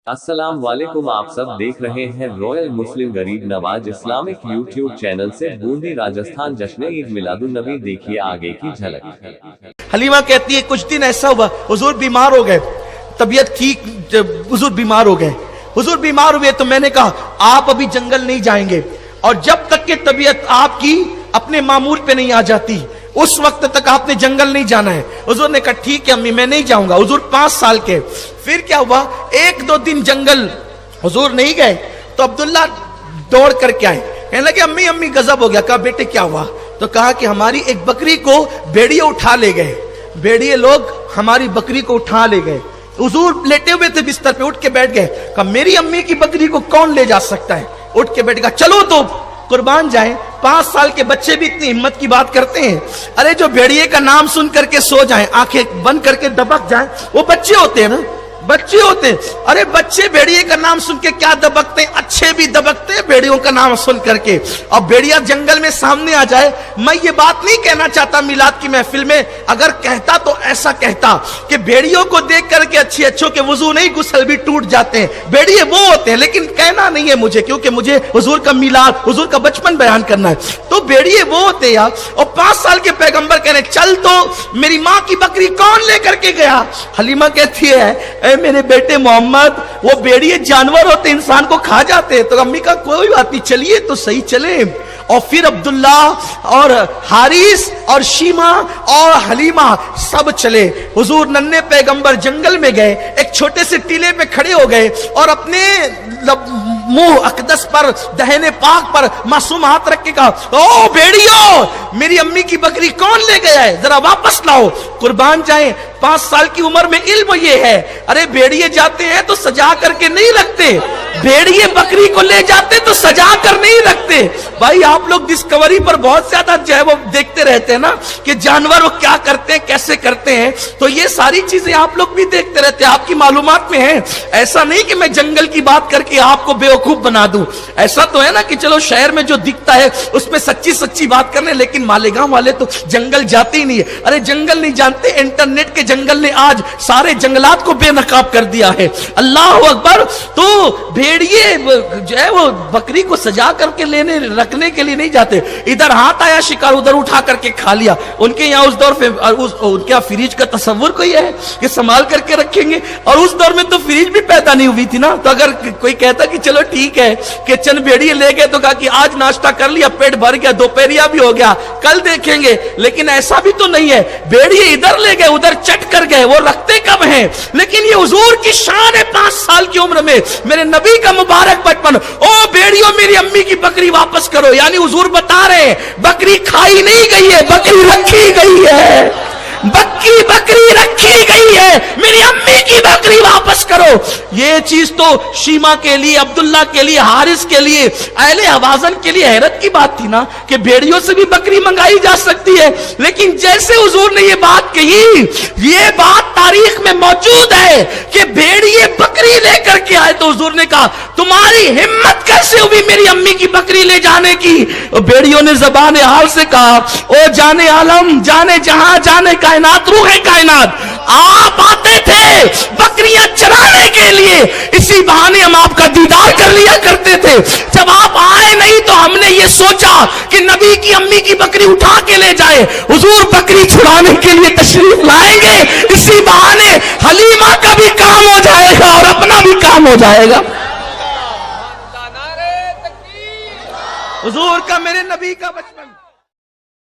अस्सलाम वालेकुम। आप सब देख रहे हैं रॉयल मुस्लिम गरीब नवाज इस्लामिक यूट्यूब चैनल से बूंदी राजस्थान जश्न ईद मिलादुन नबी। देखिए आगे की झलक। हलीमा कहती है कुछ दिन ऐसा हुआ, हुजूर बीमार हो गए, तबीयत ठीक, हुजूर बीमार हो गए। हुजूर बीमार हुए तो मैंने कहा आप अभी जंगल नहीं जाएंगे, और जब तक कि तबीयत आपकी अपने मामूल पे नहीं आ जाती उस वक्त तक आपने जंगल नहीं जाना है। हुजूर ने कहा ठीक है अम्मी मैं नहीं जाऊंगा। हुजूर 5 साल के। फिर क्या हुआ, 1-2 दिन जंगल हुजूर नहीं गए तो अब्दुल्ला दौड़ करके आए, कहने लगे अम्मी अम्मी गजब हो गया। कहा बेटे क्या हुआ? तो कहा कि हमारी एक बकरी को भेड़िए उठा ले गए, भेड़िए लोग हमारी बकरी को उठा ले गए। हुजूर लेटे हुए थे बिस्तर पे, उठ के बैठ गए। कहा मेरी अम्मी की बकरी को कौन ले जा सकता है? उठ के बैठ गया, चलो तो कुर्बान जाए। 5 साल के बच्चे भी इतनी हिम्मत की बात करते हैं। अरे जो भेड़िए का नाम सुन करके सो जाएं, आंखें बंद करके दबक जाएं, वो बच्चे होते हैं ना, बच्चे होते हैं। अरे बच्चे भेड़िए का नाम सुन के क्या दबकते हैं, अच्छे भी दबकते हैं भेड़ियों का नाम सुन करके। और भेड़िया जंगल में सामने आ जाए, मैं ये बात नहीं कहना चाहता मिलाद की महफिल में, अगर कहता तो ऐसा कहता कि भेड़ियों को देख करके अच्छे अच्छों के वुजू नहीं गुस्ल भी टूट जाते हैं, भेड़िए वो होते हैं। लेकिन कहना नहीं है मुझे, क्योंकि मुझे हुजूर का मिलाद, हुजूर का बचपन बयान करना है। तो भेड़िए वो होते हैं यार। और 5 साल के पैगंबर कह रहे चल तो मेरी माँ की बकरी कौन लेकर के गया? हलीमा कहती है मेरे बेटे मोहम्मद, वो भेड़िए जानवर होते, इंसान को खा जाते। तो अम्मी का कोई बात नहीं, चलिए तो सही चले। और फिर अब्दुल्ला और हारिस और शीमा और हलीमा सब चले। हुजूर नन्हे पैगंबर जंगल में गए, एक छोटे से टीले पे खड़े हो गए और अपने मुंह अकदस पर, दहने पाक पर मासूम हाथ रख के कहा ओ भेड़ियों, मेरी अम्मी की बकरी कौन ले गया है, जरा वापस लाओ। कुर्बान जाए, 5 साल की उम्र में इल्म ये है। अरे भेड़िए जाते हैं तो सजा करके नहीं रखते, भेड़िए बकरी को ले जाते तो सजा कर नहीं रखते। भाई आप लोग डिस्कवरी पर बहुत ज्यादा जो है वो देखते रहते हैं ना कि जानवर वो क्या करते हैं, कैसे करते हैं, तो ये सारी चीजें आप लोग भी देखते रहते हैं, आपकी मालूमात में है। ऐसा नहीं कि मैं जंगल की बात करके आपको बेवकूफ बना दूं। ऐसा तो है ना कि चलो शहर में जो दिखता है उसमें सच्ची सच्ची बात करने, लेकिन मालेगांव वाले तो जंगल जाते ही नहीं है। अरे जंगल नहीं जानते, इंटरनेट के जंगल ने आज सारे जंगलात को बेनकाब कर दिया है। अल्लाह अकबर। तो भेड़िए जो है वो बकरी को सजा करके लेने रखने के लिए नहीं जाते। इधर हाथ आया शिकार, उधर उठा करके खा लिया। उनके यहाँ उस दौर पे उनके यहाँ फ्रिज का तस्वुर कोई है कि संभाल करके रखेंगे? और उस दौर में तो फ्रिज भी पैदा नहीं हुई थी ना। तो अगर कोई कहता कि चलो ठीक है कि चंद भेड़िए ले गए तो कहा कि आज नाश्ता कर लिया, पेट भर गया, दोपहरिया भी हो गया, कल देखेंगे। लेकिन ऐसा भी तो नहीं है, भेड़िए इधर ले गए उधर चट कर गए, वो रखते कब हैं? लेकिन ये हुजूर की शान है 5 साल की उम्र में, मेरे नबी का मुबारक बचपन। ओ भेड़ियों मेरी अम्मी की बकरी वापस करो। यानी हुजूर बता रहे हैं बकरी खाई नहीं गई है, बकरी रखी गई है, बकरी रखी गई है, मेरी अम्मी की बकरी वापस करो। ये चीज तो शीमा के लिए, अब्दुल्ला के लिए, हारिस के लिए, अहले हवाजन के लिए हैरत की बात थी ना कि भेड़ियों से भी बकरी मंगाई जा सकती है। लेकिन जैसे हुजूर ने ये बात कही, ये बात तारीख में मौजूद है कि भेड़िए बकरी लेकर के आए। तो हुजूर ने कहा तुम्हारी हिम्मत कैसे हुई मेरी अम्मी की बकरी ले जाने की? भेड़ियों ने ज़बान हाल से कहा ओ जाने आलम, जाने जहां, जाने कायनात, रूह है कायनात, आप आते थे बकरियां चराने के लिए, इसी बहाने हम आपका दीदार कर लिया करते थे। जब आप आए नहीं तो हमने ये सोचा कि नबी की अम्मी की बकरी उठा के ले जाए, हुजूर बकरी छुड़ाने के लिए तशरीफ लाएंगे, इसी बहाने हलीमा का भी काम हो जाएगा और अपना भी काम हो जाएगा। हुजूर का, मेरे नबी का बचपन।